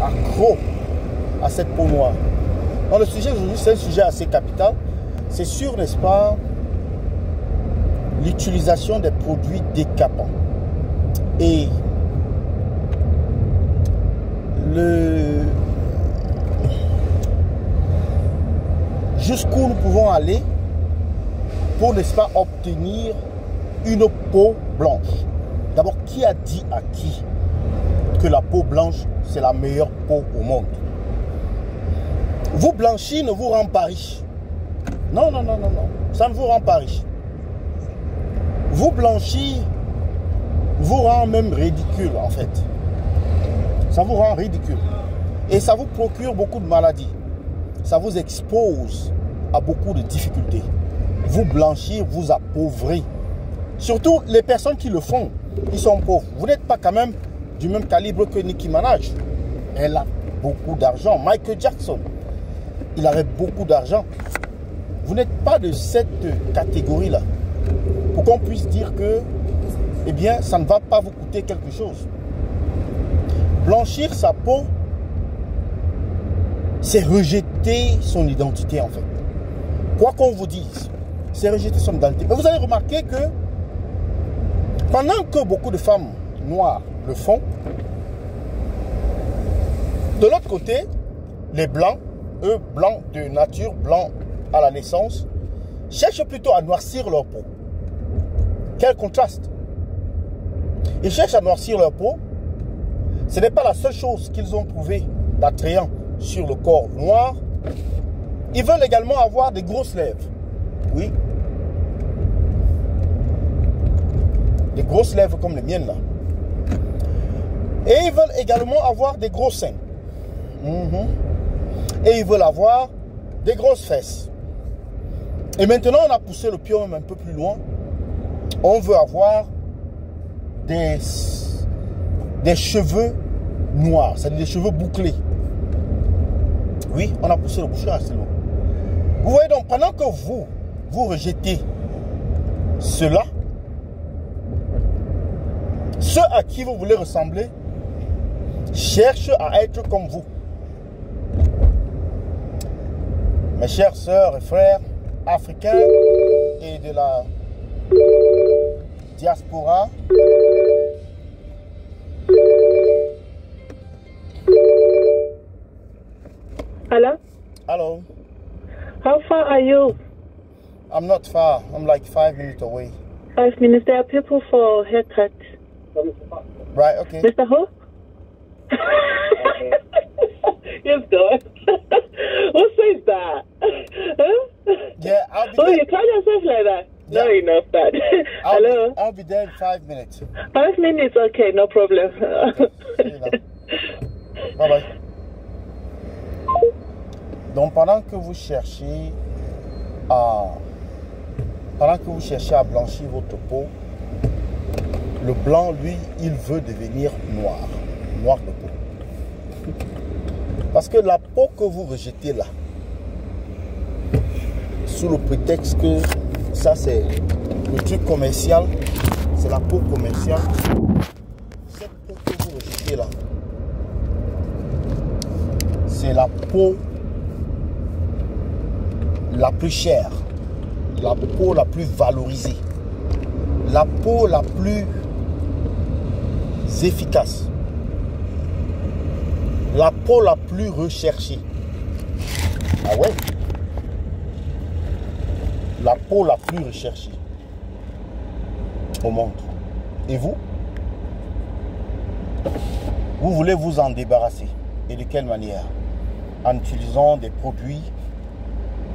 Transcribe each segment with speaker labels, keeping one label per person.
Speaker 1: accro à cette peau noire. Donc le sujet aujourd'hui, c'est un sujet assez capital. C'est sur, n'est-ce pas, l'utilisation des produits décapants. Et jusqu'où nous pouvons aller pour, n'est-ce pas, obtenir une peau blanche. D'abord, qui a dit à qui que la peau blanche, c'est la meilleure peau au monde? Vous blanchir ne vous rend pas riche. Non, non, non, non, non. Ça ne vous rend pas riche. Vous blanchir vous rend même ridicule, en fait. Ça vous rend ridicule. Et ça vous procure beaucoup de maladies. Ça vous expose à beaucoup de difficultés. Vous blanchir, vous appauvrir. Surtout les personnes qui le font, ils sont pauvres. Vous n'êtes pas quand même du même calibre que Nicki Minaj. Elle a beaucoup d'argent. Michael Jackson, il avait beaucoup d'argent. Vous n'êtes pas de cette catégorie-là. Pour qu'on puisse dire que, eh bien, ça ne va pas vous coûter quelque chose. Blanchir sa peau, c'est rejeter son identité, en fait. Quoi qu'on vous dise, c'est rejeter son identité. Mais vous allez remarquer que pendant que beaucoup de femmes noires le font, de l'autre côté, les blancs, eux, blancs de nature, blancs à la naissance, cherchent plutôt à noircir leur peau. Quel contraste! Ils cherchent à noircir leur peau. Ce n'est pas la seule chose qu'ils ont trouvé d'attrayant sur le corps noir. Ils veulent également avoir des grosses lèvres. Oui. Des grosses lèvres comme les miennes là. Et ils veulent également avoir des gros seins. Et ils veulent avoir des grosses fesses. Et maintenant, on a poussé le pion même un peu plus loin. On veut avoir des cheveux noirs, c'est-à-dire des cheveux bouclés. Oui, on a poussé le bouchon assez loin. Vous voyez donc, pendant que vous rejetez cela, ceux à qui vous voulez ressembler cherchent à être comme vous. Mes chères sœurs et frères africains et de la diaspora,
Speaker 2: hello?
Speaker 1: hello.
Speaker 2: How far are you?
Speaker 1: I'm not far. I'm like 5 minutes away.
Speaker 2: 5 minutes. There are people for haircut.
Speaker 1: Right, okay.
Speaker 2: Mr. Who? Yes, God. Who says that? Huh?
Speaker 1: Yeah, I'll be
Speaker 2: Oh,
Speaker 1: there.
Speaker 2: you call yourself like that?
Speaker 1: Yeah.
Speaker 2: No, enough that. Hello?
Speaker 1: I'll be there in 5 minutes.
Speaker 2: 5 minutes, okay, no problem.
Speaker 1: Bye bye. Donc pendant que vous cherchez à blanchir votre peau, le blanc, lui, il veut devenir noir de peau. Parce que la peau que vous rejetez là, sous le prétexte que ça c'est le truc commercial, c'est la peau commerciale, cette peau que vous rejetez là, c'est la peau la plus chère, la peau la plus valorisée, la peau la plus efficace, la peau la plus recherchée. Ah ouais? La peau la plus recherchée au monde. Et vous? Vous voulez vous en débarrasser. Et de quelle manière? En utilisant des produits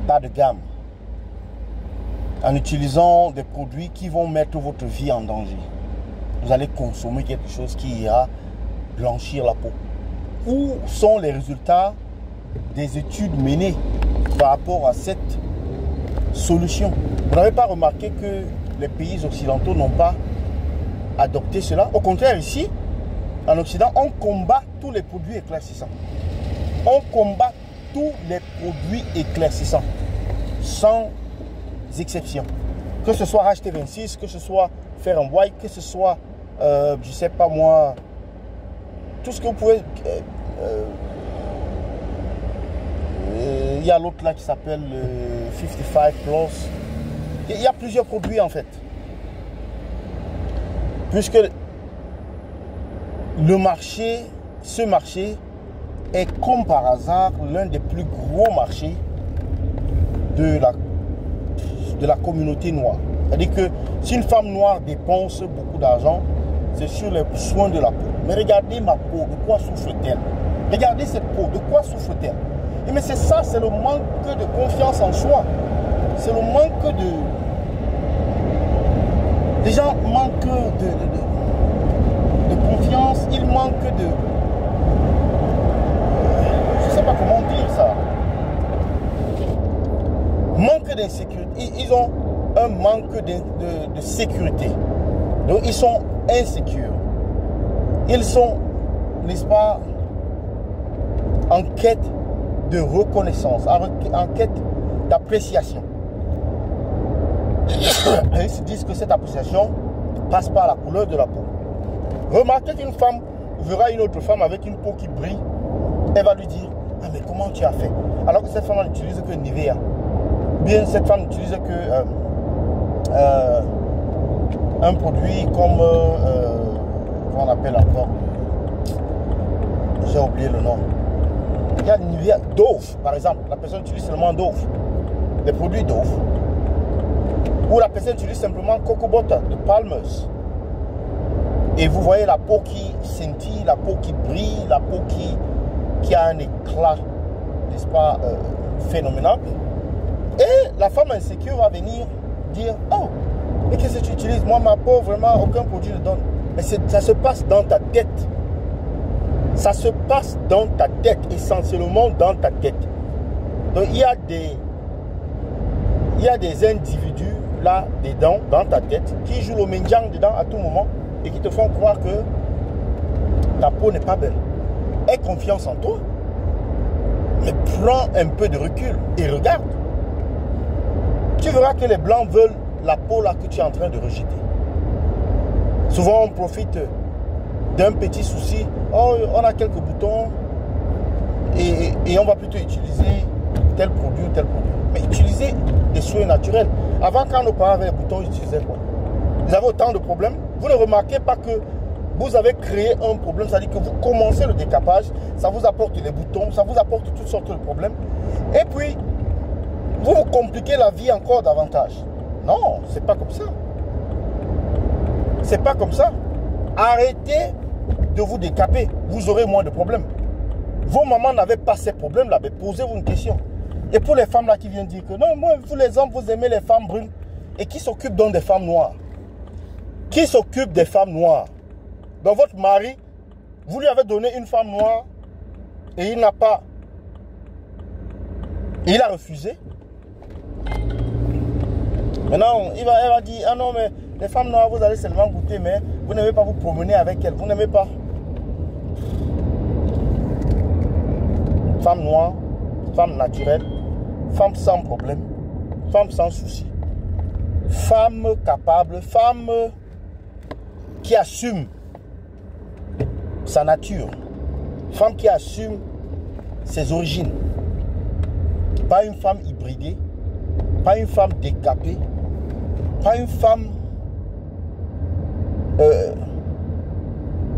Speaker 1: bas de gamme. En utilisant des produits qui vont mettre votre vie en danger. Vous allez consommer quelque chose qui ira blanchir la peau. Où sont les résultats des études menées par rapport à cette solution? Vous n'avez pas remarqué que les pays occidentaux n'ont pas adopté cela? Au contraire, ici, en Occident, on combat tous les produits éclaircissants. On combat tous les produits éclaircissants, sans exception. Que ce soit HT26, que ce soit Fair & White, que ce soit, je ne sais pas moi, tout ce que vous pouvez, Il y a l'autre là qui s'appelle 55 Plus. Il y a plusieurs produits en fait. Puisque le marché, ce marché est comme par hasard l'un des plus gros marchés de la communauté noire. C'est-à-dire que si une femme noire dépense beaucoup d'argent, c'est sur les soins de la peau. Mais regardez ma peau, de quoi souffre-t-elle? Regardez cette peau, de quoi souffre-t-elle? Mais c'est ça, c'est le manque de confiance en soi. C'est le manque de... Les gens manquent de confiance, ils manquent de... Je ne sais pas comment dire ça. Manque d'insécurité. Ils ont un manque de sécurité. Donc ils sont insécures. Ils sont, n'est-ce pas, en quête de reconnaissance, en quête d'appréciation. Ils se disent que cette appréciation passe par la couleur de la peau. Remarquez qu'une femme verra une autre femme avec une peau qui brille, elle va lui dire: ah mais comment tu as fait? Alors que cette femme n'utilise que Nivea. Bien, cette femme n'utilise que un produit comme comment on appelle encore, j'ai oublié le nom. Il y a Nivea, Dove par exemple. La personne utilise seulement Dove, les produits Dove. Ou la personne utilise simplement Coco Butter de Palmer's. Et vous voyez la peau qui scintille, la peau qui brille, la peau qui a un éclat, n'est-ce pas, phénoménal. Et la femme insécure va venir dire: oh, mais qu'est-ce que tu utilises? Moi, ma peau, vraiment, aucun produit ne donne. Mais ça se passe dans ta tête. Ça se passe dans ta tête, essentiellement dans ta tête. Donc, il y a des individus là, dedans, dans ta tête, qui jouent le mendiant dedans à tout moment et qui te font croire que ta peau n'est pas belle. Aie confiance en toi. Mais prends un peu de recul et regarde. Tu verras que les blancs veulent la peau là que tu es en train de rejeter. Souvent on profite d'un petit souci. Oh, on a quelques boutons et on va plutôt utiliser tel produit ou tel produit. Mais utilisez des soins naturels. Avant, quand nos parents avaient les boutons, ils utilisaient quoi? Vous avez autant de problèmes. Vous ne remarquez pas que vous avez créé un problème, c'est-à-dire que vous commencez le décapage, ça vous apporte les boutons, ça vous apporte toutes sortes de problèmes. Et puis, vous vous compliquez la vie encore davantage. Non, c'est pas comme ça. C'est pas comme ça. Arrêtez de vous décaper, vous aurez moins de problèmes. Vos mamans n'avaient pas ces problèmes-là, mais posez-vous une question. Et pour les femmes là qui viennent dire que non, moi, vous les hommes, vous aimez les femmes brunes, et qui s'occupent donc des femmes noires? Qui s'occupe des femmes noires? Donc votre mari, vous lui avez donné une femme noire et il n'a pas. Il a refusé. Maintenant, elle va dire: ah non, mais les femmes noires, vous allez seulement goûter, mais vous n'aimez pas vous promener avec elles. Vous n'aimez pas. Femme noire, femme naturelle, femme sans problème, femme sans souci, femme capable, femme qui assume sa nature, femme qui assume ses origines. Pas une femme hybridée, pas une femme décapée, pas une femme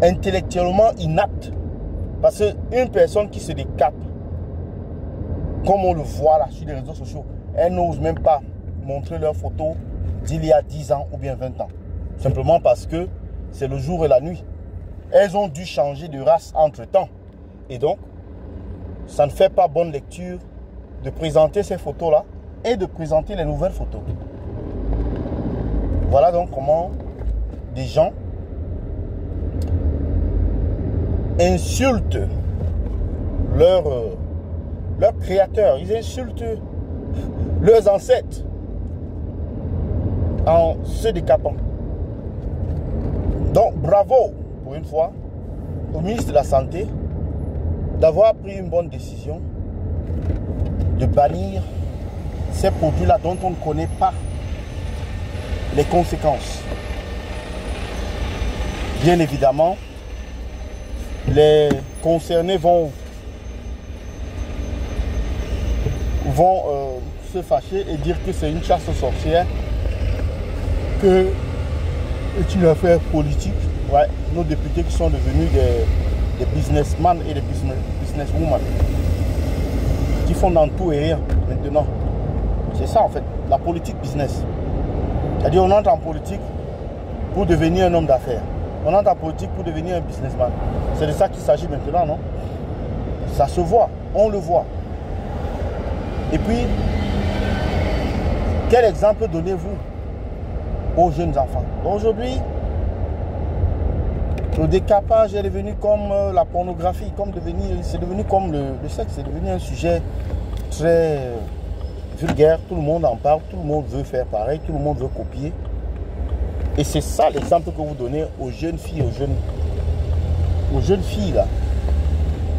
Speaker 1: intellectuellement inapte. Parce qu'une personne qui se décape, comme on le voit là sur les réseaux sociaux, elle n'ose même pas montrer leurs photos d'il y a 10 ans ou bien 20 ans. Simplement parce que c'est le jour et la nuit. Elles ont dû changer de race entre-temps. Et donc, ça ne fait pas bonne lecture de présenter ces photos-là et de présenter les nouvelles photos. Voilà donc comment des gens insultent leur créateurs. Ils insultent leurs ancêtres en se décapant. Donc, bravo, pour une fois, au ministre de la Santé d'avoir pris une bonne décision de bannir ces produits-là dont on ne connaît pas les conséquences. Bien évidemment, les concernés vont vont se fâcher et dire que c'est une chasse aux sorcières, que c'est une affaire politique. Ouais, nos députés qui sont devenus des businessmen et des businesswomen qui font dans tout et rien maintenant. C'est ça en fait, la politique business. C'est-à-dire on entre en politique pour devenir un homme d'affaires. On entre en politique pour devenir un businessman. C'est de ça qu'il s'agit maintenant, non? Ça se voit, on le voit. Et puis, quel exemple donnez-vous aux jeunes enfants? Aujourd'hui, le décapage est devenu comme la pornographie, c'est devenu comme le sexe, c'est devenu un sujet très vulgaire. Tout le monde en parle, tout le monde veut faire pareil, tout le monde veut copier. Et c'est ça l'exemple que vous donnez aux jeunes filles, aux jeunes filles là.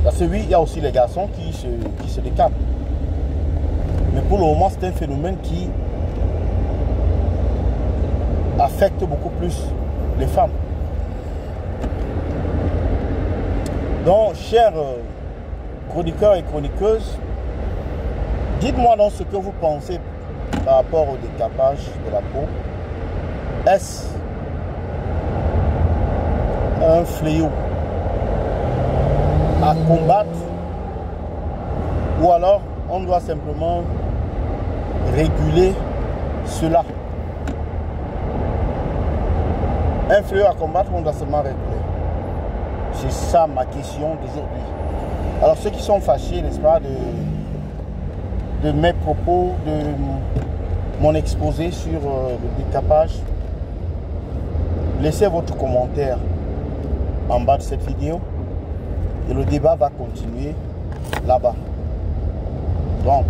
Speaker 1: Parce que oui, il y a aussi les garçons qui se décapent. Mais pour le moment, c'est un phénomène qui affecte beaucoup plus les femmes. Donc, chers chroniqueurs et chroniqueuses, dites-moi donc ce que vous pensez par rapport au décapage de la peau. Est-ce un fléau à combattre ou alors on doit simplement réguler cela? Un fléau à combattre, on doit seulement réguler. C'est ça ma question d'aujourd'hui. Alors ceux qui sont fâchés, n'est-ce pas, de mes propos, de mon exposé sur le décapage, laissez votre commentaire en bas de cette vidéo et le débat va continuer là-bas. Donc,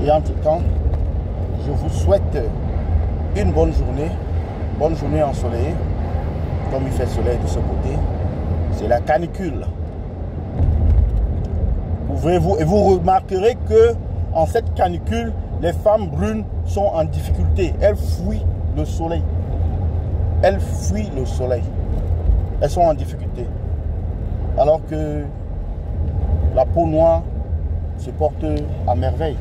Speaker 1: et entre-temps, je vous souhaite une bonne journée ensoleillée. Comme il fait soleil de ce côté, c'est la canicule. Ouvrez-vous et vous remarquerez que en cette canicule, les femmes brunes sont en difficulté. Elles fuient le soleil. Elles fuient le soleil. Elles sont en difficulté. Alors que la peau noire se porte à merveille.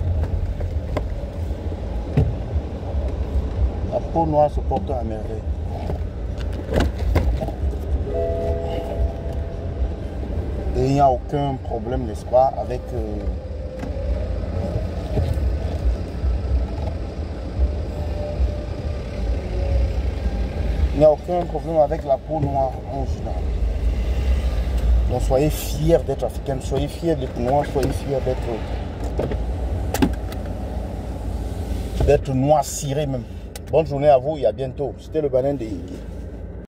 Speaker 1: La peau noire se porte à merveille. Et il n'y a aucun problème, n'est-ce pas, avec il n'y a aucun problème avec la peau noire en général. Donc soyez fiers d'être africaine, soyez fiers d'être noir, soyez fiers d'être noir ciré même. Bonne journée à vous et à bientôt. C'était le Banin des